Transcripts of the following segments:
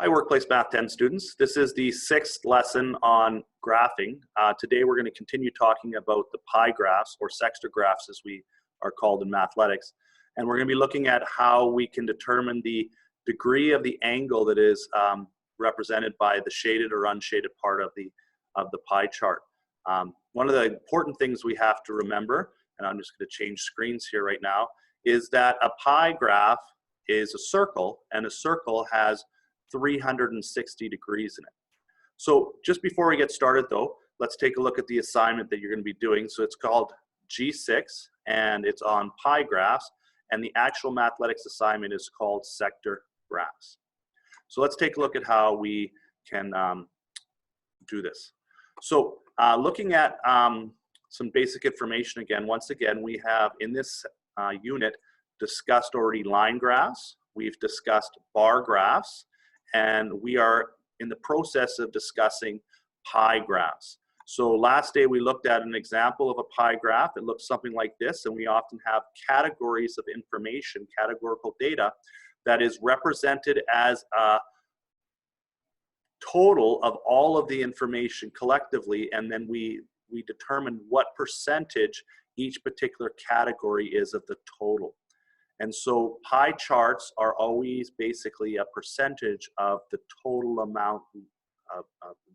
Hi, Workplace Math 10 students. This is the 6th lesson on graphing. Today we're going to continue talking about the pie graphs, or sector graphs as we are called in mathletics. And we're going to be looking at how we can determine the degree of the angle that is represented by the shaded or unshaded part of the pie chart. One of the important things we have to remember, and I'm just going to change screens here right now, is that a pie graph is a circle, and a circle has 360 degrees in it. So just before we get started though, let's take a look at the assignment that you're going to be doing. So it's called G6 and it's on pie graphs, and the actual mathletics assignment is called sector graphs. So let's take a look at how we can do this. So looking at some basic information again, once again, we have in this unit discussed already line graphs, we've discussed bar graphs, and we are in the process of discussing pie graphs. So last day we looked at an example of a pie graph. It looks something like this, and we often have categories of information, categorical data, that is represented as a total of all of the information collectively, and then we determine what percentage each particular category is of the total. And so pie charts are always basically a percentage of the total amount of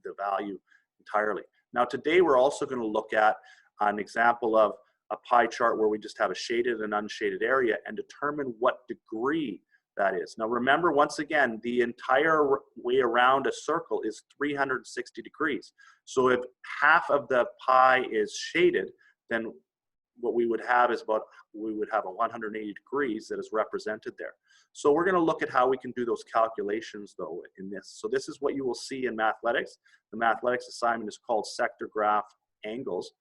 the value entirely. Now today we're also going to look at an example of a pie chart where we just have a shaded and unshaded area and determine what degree that is. Now remember, once again, the entire way around a circle is 360 degrees. So if half of the pie is shaded, then what we would have is we would have a 180 degrees that is represented there. So we're going to look at how we can do those calculations though in this. So this is what you will see in mathletics. The mathletics assignment is called sector graph angles,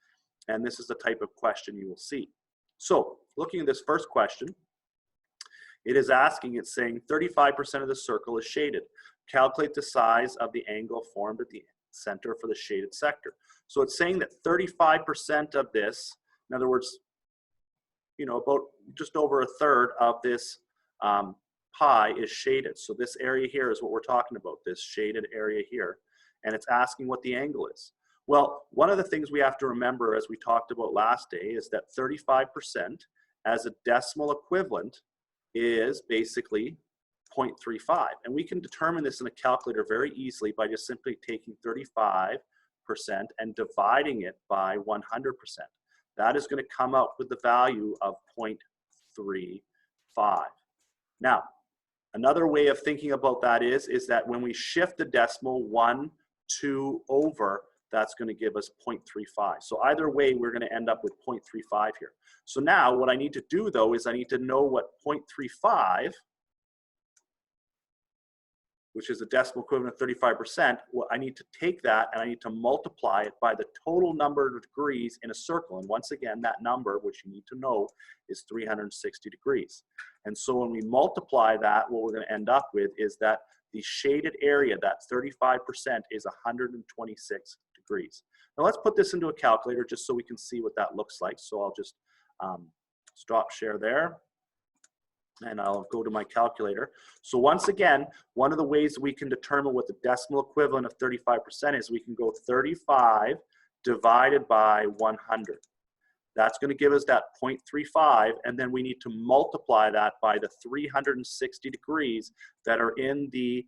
and this is the type of question you will see. So looking at this first question, it is asking, it's saying 35% of the circle is shaded. Calculate the size of the angle formed at the center for the shaded sector. So it's saying that 35% of this, in other words, you know, about just over a third of this pie is shaded. So this area here is what we're talking about, this shaded area here. And it's asking what the angle is. Well, one of the things we have to remember, as we talked about last day, is that 35% as a decimal equivalent is basically 0.35. And we can determine this in a calculator very easily by just simply taking 35% and dividing it by 100%. That is going to come out with the value of 0.35. Now, another way of thinking about that is that when we shift the decimal 1, 2 over, that's going to give us 0.35. So either way, we're going to end up with 0.35 here. So now what I need to do though is I need to know what 0.35, which is a decimal equivalent of 35%, well, I need to take that and I need to multiply it by the total number of degrees in a circle. And once again, that number, which you need to know, is 360 degrees. And so when we multiply that, what we're going to end up with is that the shaded area, that 35%, is 126 degrees. Now let's put this into a calculator just so we can see what that looks like. So I'll just stop share there. And I'll go to my calculator. So once again, one of the ways we can determine what the decimal equivalent of 35% is, we can go 35 divided by 100. That's going to give us that 0.35, and then we need to multiply that by the 360 degrees that are in the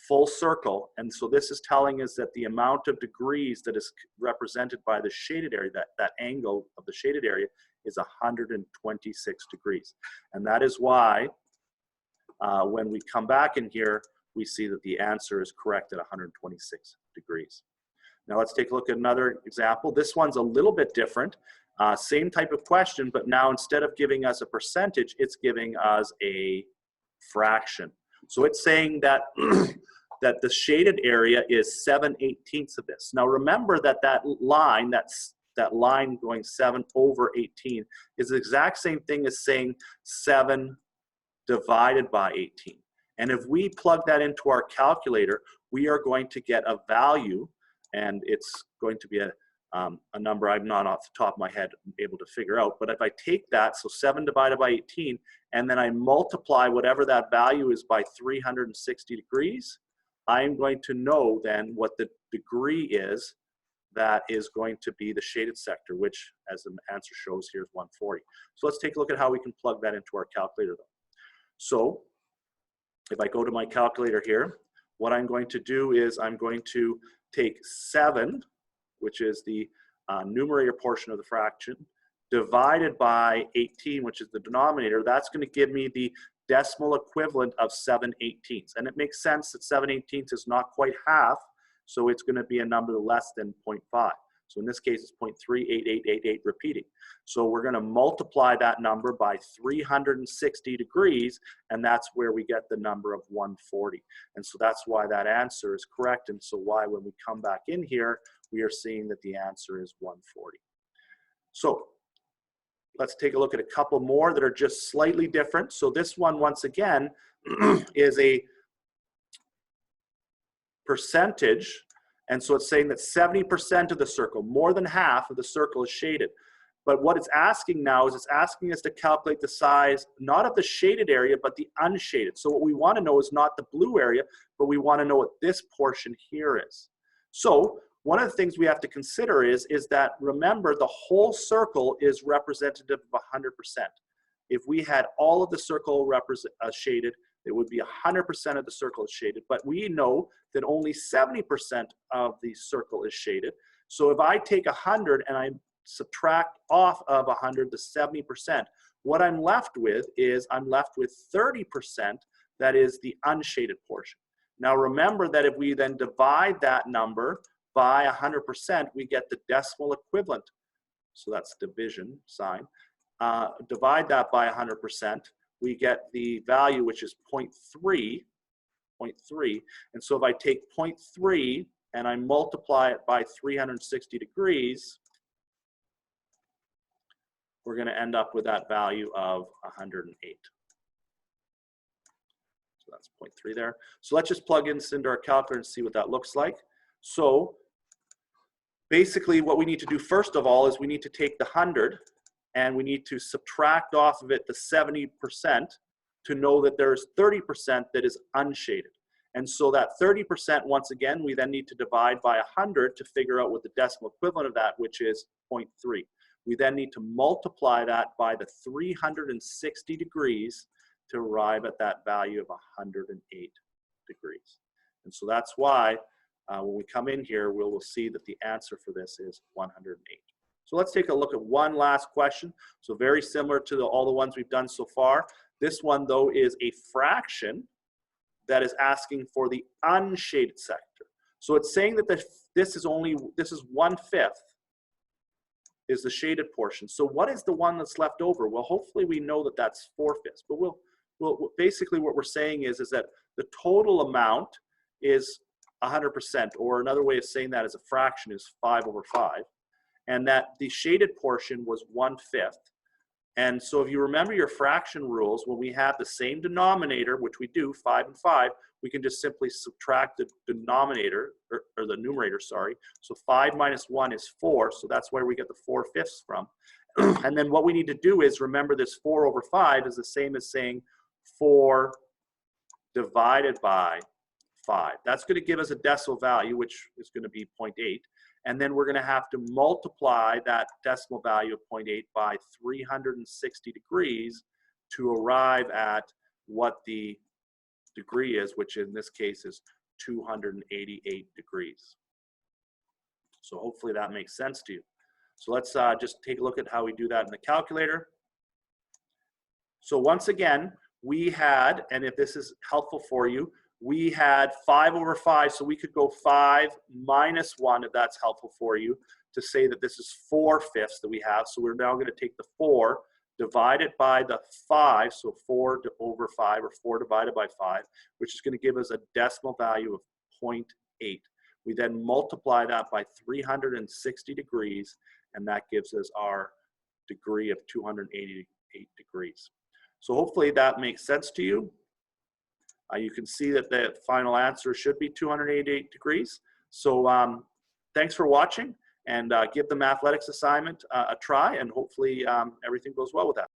full circle. And so this is telling us that the amount of degrees that is represented by the shaded area, that angle of the shaded area, is 126 degrees. And that is why when we come back in here, we see that the answer is correct at 126 degrees. Now let's take a look at another example. This one's a little bit different. Same type of question, but now instead of giving us a percentage, it's giving us a fraction. So it's saying that that the shaded area is 7/18 of this. Now remember that that line going 7 over 18 is the exact same thing as saying 7 divided by 18. And if we plug that into our calculator, we are going to get a value, and it's going to be a a number I'm not off the top of my head able to figure out. But if I take that, so 7 divided by 18, and then I multiply whatever that value is by 360 degrees, I'm going to know then what the degree is that is going to be the shaded sector, which, as the answer shows here, is 140. So let's take a look at how we can plug that into our calculator, though. So if I go to my calculator here, what I'm going to do is I'm going to take 7, which is the numerator portion of the fraction, divided by 18, which is the denominator. That's going to give me the decimal equivalent of 7/18. And it makes sense that 7/18 is not quite half, so it's going to be a number less than 0.5. So in this case, it's 0.38888 repeating. So we're going to multiply that number by 360 degrees, and that's where we get the number of 140. And so that's why that answer is correct, and so why when we come back in here, we are seeing that the answer is 140. So let's take a look at a couple more that are just slightly different. So this one, once again, is a percentage. And so it's saying that 70% of the circle, more than half of the circle, is shaded. But what it's asking now is it's asking us to calculate the size, not of the shaded area, but the unshaded. So what we want to know is not the blue area, but we want to know what this portion here is. So one of the things we have to consider is that, remember, the whole circle is representative of 100%. If we had all of the circle shaded, it would be 100% of the circle is shaded, but we know that only 70% of the circle is shaded. So if I take 100 and I subtract off of 100 the 70%, what I'm left with is I'm left with 30% that is the unshaded portion. Now remember that if we then divide that number by 100%, we get the decimal equivalent. So that's division sign. Divide that by 100%. We get the value, which is 0.3. And so if I take 0.3 and I multiply it by 360 degrees, we're going to end up with that value of 108. So that's 0.3 there. So let's just plug this into our calculator and see what that looks like. So basically what we need to do first of all is we need to take the 100 and we need to subtract off of it the 70% to know that there's 30% that is unshaded. And so that 30%, once again, we then need to divide by 100 to figure out what the decimal equivalent of that, which is 0.3. We then need to multiply that by the 360 degrees to arrive at that value of 108 degrees. And so that's why when we come in here, we'll see that the answer for this is 108. So let's take a look at one last question. So very similar to all the ones we've done so far. This one, though, is a fraction that is asking for the unshaded sector. So it's saying that this is 1/5 is the shaded portion. So what is the one that's left over? Well, hopefully we know that that's 4/5. But we'll basically what we're saying is that the total amount is 100%, or another way of saying that as a fraction is 5/5. And that the shaded portion was 1/5. And so if you remember your fraction rules, when we have the same denominator, which we do, 5 and 5, we can just simply subtract the denominator, or the numerator, sorry. So 5 minus 1 is 4, so that's where we get the 4/5 from. And then what we need to do is remember this 4/5 is the same as saying 4 divided by 5. That's going to give us a decimal value, which is going to be 0.8. And then we're going to have to multiply that decimal value of 0.8 by 360 degrees to arrive at what the degree is, which in this case is 288 degrees. So hopefully that makes sense to you. So let's just take a look at how we do that in the calculator. So once again, we had, and if this is helpful for you, we had 5/5, so we could go 5 minus 1, if that's helpful for you, to say that this is 4/5 that we have. So we're now going to take the 4, divide it by the 5, so 4/5, or 4 divided by 5, which is going to give us a decimal value of 0.8. We then multiply that by 360 degrees, and that gives us our degree of 288 degrees. So hopefully that makes sense to you. You can see that the final answer should be 288 degrees. So thanks for watching, and give the mathletics assignment a try, and hopefully everything goes well with that.